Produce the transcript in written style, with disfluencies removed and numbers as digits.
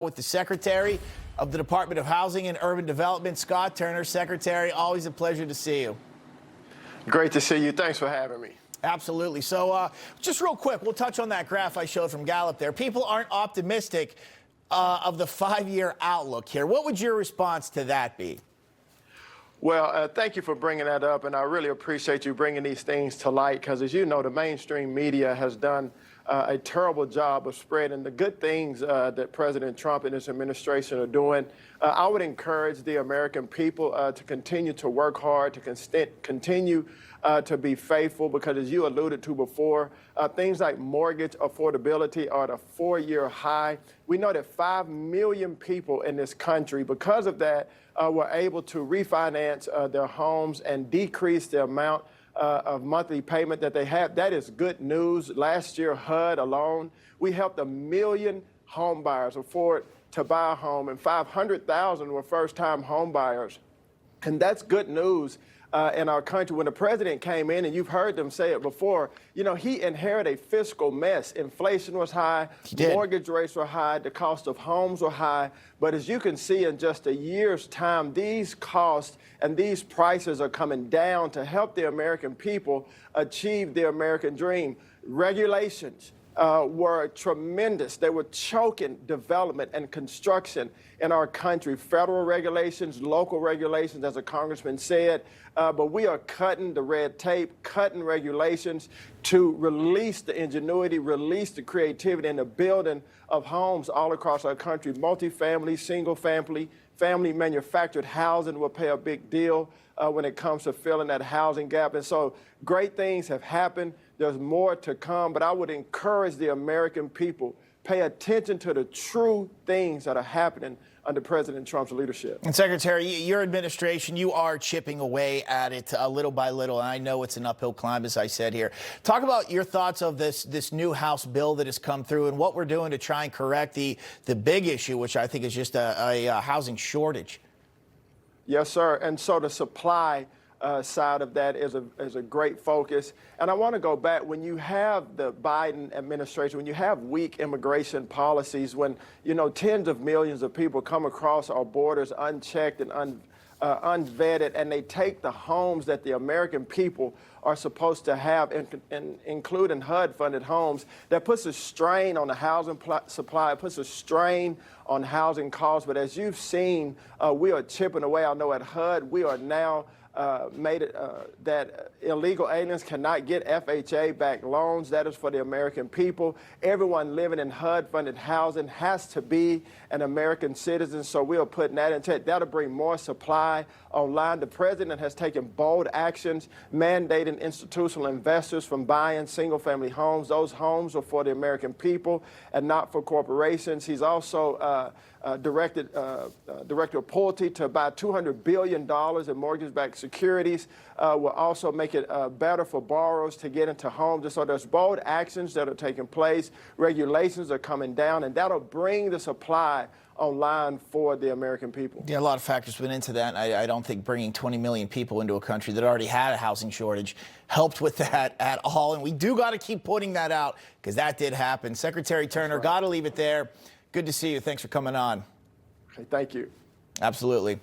with the Secretary of the Department of Housing and Urban Development, Scott Turner. Secretary, always a pleasure to see you. Great to see you. Thanks for having me. Absolutely. So just real quick, we'll touch on that graph I showed from Gallup there. People aren't optimistic of the 5-year outlook here. What would your response to that be? Well, thank you for bringing that up, and I really appreciate you bringing these things to light because, as you know, the mainstream media has done a terrible job of spreading the good things that President Trump and his administration are doing. I would encourage the American people to continue to work hard, to continue to be faithful, because as you alluded to before, things like mortgage affordability are at a 4-year high. We know that 5 million people in this country, because of that, were able to refinance their homes and decrease the amount of monthly payment that they have. That is good news. Last year, HUD alone, we helped 1 million home buyers afford to buy a home, and 500,000 were first-time home buyers. And that's good news in our country. When the president came in, and you've heard them say it before, you know, he inherited a fiscal mess. Inflation was high, mortgage rates were high, the cost of homes were high. But as you can see, in just a year's time, these costs and these prices are coming down to help the American people achieve their American dream. Regulations were tremendous. They were choking development and construction in our country. Federal regulations, local regulations, as a congressman said, but we are cutting the red tape, cutting regulations to release the ingenuity, release the creativity in the building of homes all across our country. Multifamily, single family, family manufactured housing will pay a big deal when it comes to filling that housing gap. And so great things have happened. There's more to come, but I would encourage the American people, pay attention to the true things that are happening under President Trump's leadership. And Secretary, your administration, you are chipping away at it little by little. And I know it's an uphill climb, as I said here. Talk about your thoughts of this new House bill that has come through and what we're doing to try and correct the big issue, which I think is just a housing shortage. Yes, sir. And so the supply side of that is a great focus. And I want to go back, when you have the Biden administration, when you have weak immigration policies, when, you know, tens of millions of people come across our borders unchecked and unvetted, and they take the homes that the American people are supposed to have, including HUD-funded homes, that puts a strain on the housing supply, it puts a strain on housing costs. But as you've seen, we are chipping away. I know at HUD, we are now made it that illegal aliens cannot get FHA-backed loans. That is for the American people. Everyone living in HUD-funded housing has to be an American citizen, so we are putting that in check. That'll bring more supply online. The president has taken bold actions, mandating institutional investors from buying single-family homes. Those homes are for the American people and not for corporations. He's also directed Director Pulte to buy $200 billion in mortgage-backed securities. Will also make it better for borrowers to get into homes. And so there's bold actions that are taking place. Regulations are coming down, and that'll bring the supply online for the American people. Yeah, a lot of factors went into that. I don't think bringing 20 million people into a country that already had a housing shortage helped with that at all. And we do got to keep putting that out, because that did happen. Secretary Turner, got to leave it there. Good to see you. Thanks for coming on. Okay, thank you. Absolutely.